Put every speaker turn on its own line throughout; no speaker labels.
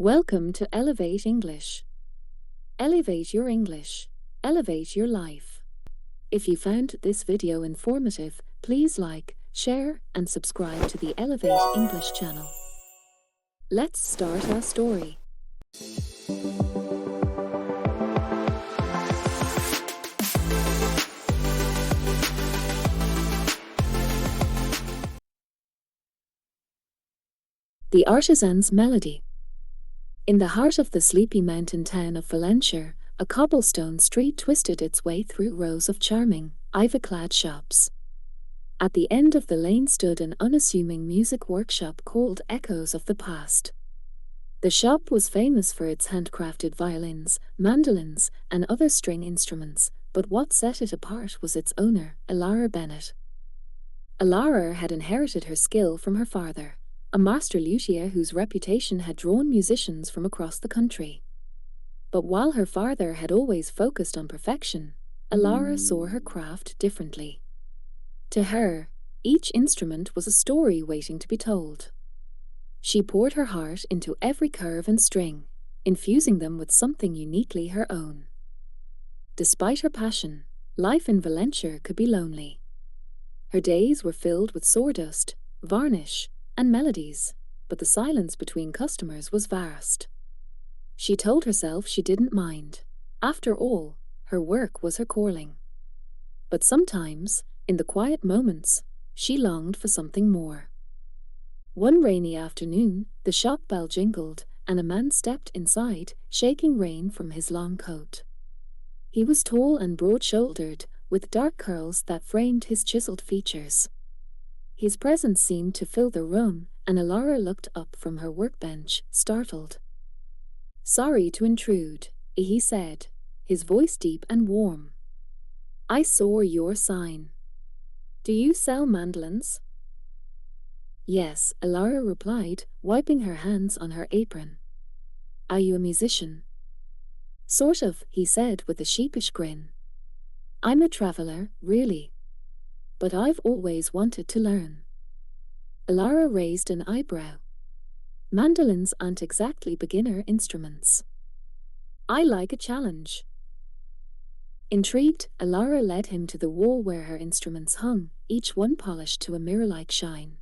Welcome to Elevate English. Elevate your English. Elevate your life. If you found this video informative, please like, share, and subscribe to the Elevate English channel. Let's start our story. The Artisan's Melody. In the heart of the sleepy mountain town of Valencia, a cobblestone street twisted its way through rows of charming, ivy-clad shops. At the end of the lane stood an unassuming music workshop called Echoes of the Past. The shop was famous for its handcrafted violins, mandolins, and other string instruments, but what set it apart was its owner, Alara Bennett. Alara had inherited her skill from her father, a master luthier whose reputation had drawn musicians from across the country. But while her father had always focused on perfection, Alara saw her craft differently. To her, each instrument was a story waiting to be told. She poured her heart into every curve and string, infusing them with something uniquely her own. Despite her passion, life in Valencia could be lonely. Her days were filled with sawdust, varnish, and melodies, but the silence between customers was vast. She told herself she didn't mind. After all, her work was her calling. But sometimes, in the quiet moments, she longed for something more. One rainy afternoon, the shop bell jingled, and a man stepped inside, shaking rain from his long coat. He was tall and broad-shouldered, with dark curls that framed his chiseled features. His presence seemed to fill the room, and Alara looked up from her workbench, startled. "Sorry to intrude," he said, his voice deep and warm. "I saw your sign. Do you sell mandolins?" "Yes," Alara replied, wiping her hands on her apron. "Are you a musician?" "Sort of," he said with a sheepish grin. "I'm a traveler, really. But I've always wanted to learn." Alara raised an eyebrow. "Mandolins aren't exactly beginner instruments. I like a challenge." Intrigued, Alara led him to the wall where her instruments hung, each one polished to a mirror-like shine.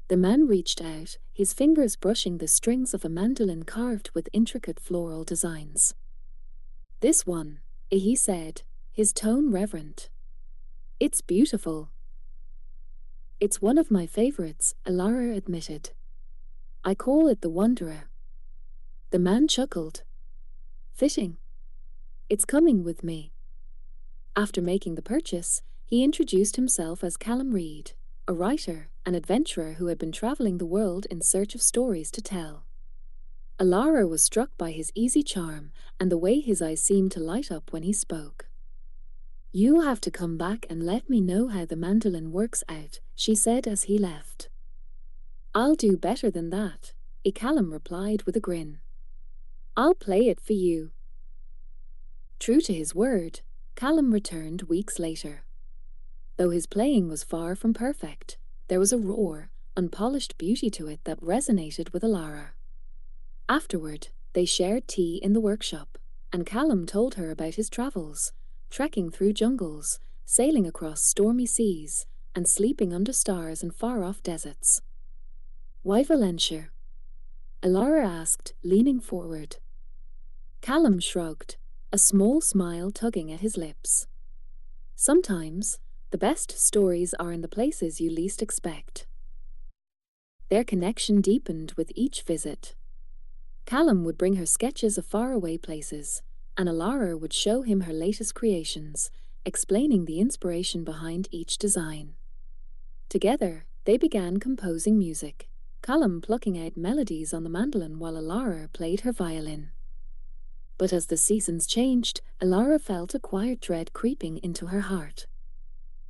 The man reached out, his fingers brushing the strings of a mandolin carved with intricate floral designs. "This one," he said, his tone reverent. "It's beautiful." "It's one of my favorites," Alara admitted. "I call it the Wanderer." The man chuckled. "Fitting. It's coming with me." After making the purchase, he introduced himself as Callum Reid, a writer, an adventurer who had been traveling the world in search of stories to tell. Alara was struck by his easy charm and the way his eyes seemed to light up when he spoke. "You'll have to come back and let me know how the mandolin works out," she said as he left. "I'll do better than that," Callum replied with a grin. "I'll play it for you." True to his word, Callum returned weeks later. Though his playing was far from perfect, there was a raw, unpolished beauty to it that resonated with Alara. Afterward, they shared tea in the workshop, and Callum told her about his travels, trekking through jungles, sailing across stormy seas, and sleeping under stars in far-off deserts. "Why Valencia?" Alara asked, leaning forward. Callum shrugged, a small smile tugging at his lips. "Sometimes, the best stories are in the places you least expect." Their connection deepened with each visit. Callum would bring her sketches of faraway places, and Alara would show him her latest creations, explaining the inspiration behind each design. Together, they began composing music, Callum plucking out melodies on the mandolin while Alara played her violin. But as the seasons changed, Alara felt a quiet dread creeping into her heart.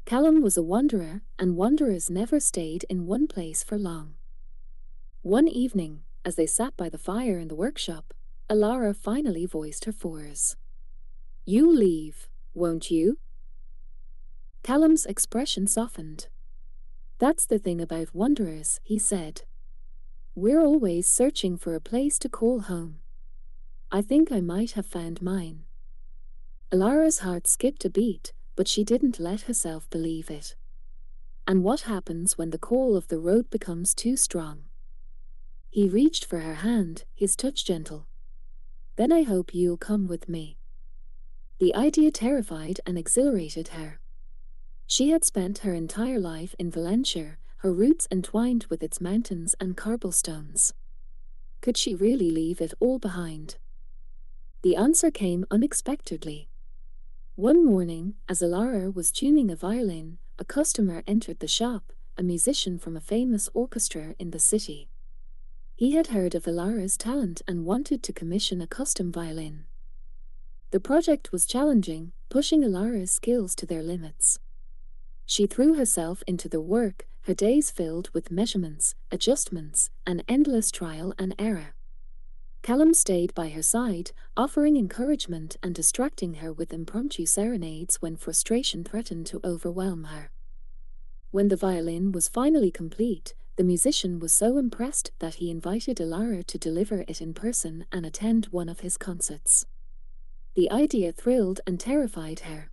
Callum was a wanderer, and wanderers never stayed in one place for long. One evening, as they sat by the fire in the workshop, Alara finally voiced her fears. "You'll leave, won't you?" Callum's expression softened. "That's the thing about wanderers," he said. We're always searching for a place to call home. I think I might have found mine. Alara's heart skipped a beat, but she didn't let herself believe it. And what happens when the call of the road becomes too strong? He reached for her hand, his touch gentle. Then I hope you'll come with me. The idea terrified and exhilarated her. She had spent her entire life in Valencia, her roots entwined with its mountains and cobblestones. Could she really leave it all behind? The answer came unexpectedly. One morning, as Alara was tuning a violin, a customer entered the shop, a musician from a famous orchestra in the city. He had heard of Alara's talent and wanted to commission a custom violin. The project was challenging, pushing Alara's skills to their limits. She threw herself into the work, her days filled with measurements, adjustments, and endless trial and error. Callum stayed by her side, offering encouragement and distracting her with impromptu serenades when frustration threatened to overwhelm her. When the violin was finally complete, the musician was so impressed that he invited Alara to deliver it in person and attend one of his concerts. The idea thrilled and terrified her.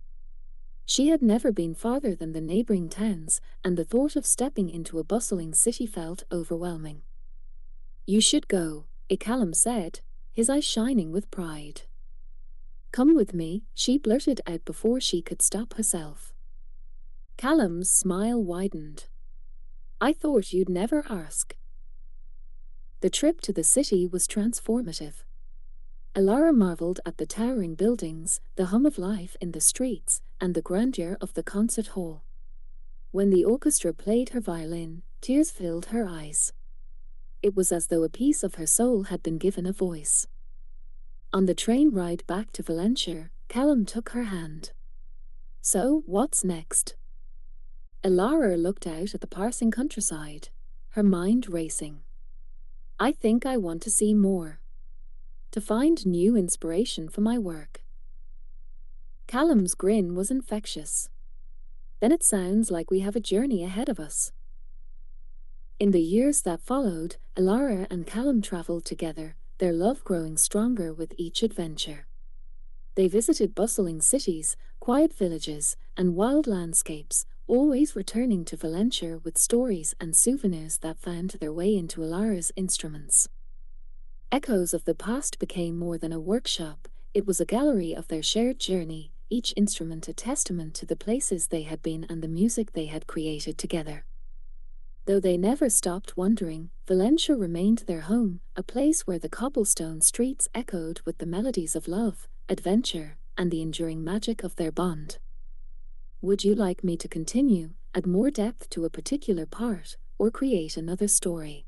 She had never been farther than the neighboring towns, and the thought of stepping into a bustling city felt overwhelming. "You should go," Callum said, his eyes shining with pride. "Come with me," she blurted out before she could stop herself. Callum's smile widened. "I thought you'd never ask." The trip to the city was transformative. Alara marveled at the towering buildings, the hum of life in the streets, and the grandeur of the concert hall. When the orchestra played her violin, tears filled her eyes. It was as though a piece of her soul had been given a voice. On the train ride back to Valencia, Callum took her hand. "So, what's next?" Alara looked out at the passing countryside, her mind racing. "I think I want to see more. To find new inspiration for my work." Callum's grin was infectious. "Then it sounds like we have a journey ahead of us." In the years that followed, Alara and Callum travelled together, their love growing stronger with each adventure. They visited bustling cities, quiet villages, and wild landscapes, always returning to Valencia with stories and souvenirs that found their way into Alara's instruments. Echoes of the past became more than a workshop, it was a gallery of their shared journey, each instrument a testament to the places they had been and the music they had created together. Though they never stopped wandering, Valencia remained their home, a place where the cobblestone streets echoed with the melodies of love, adventure, and the enduring magic of their bond. Would you like me to continue, add more depth to a particular part, or create another story?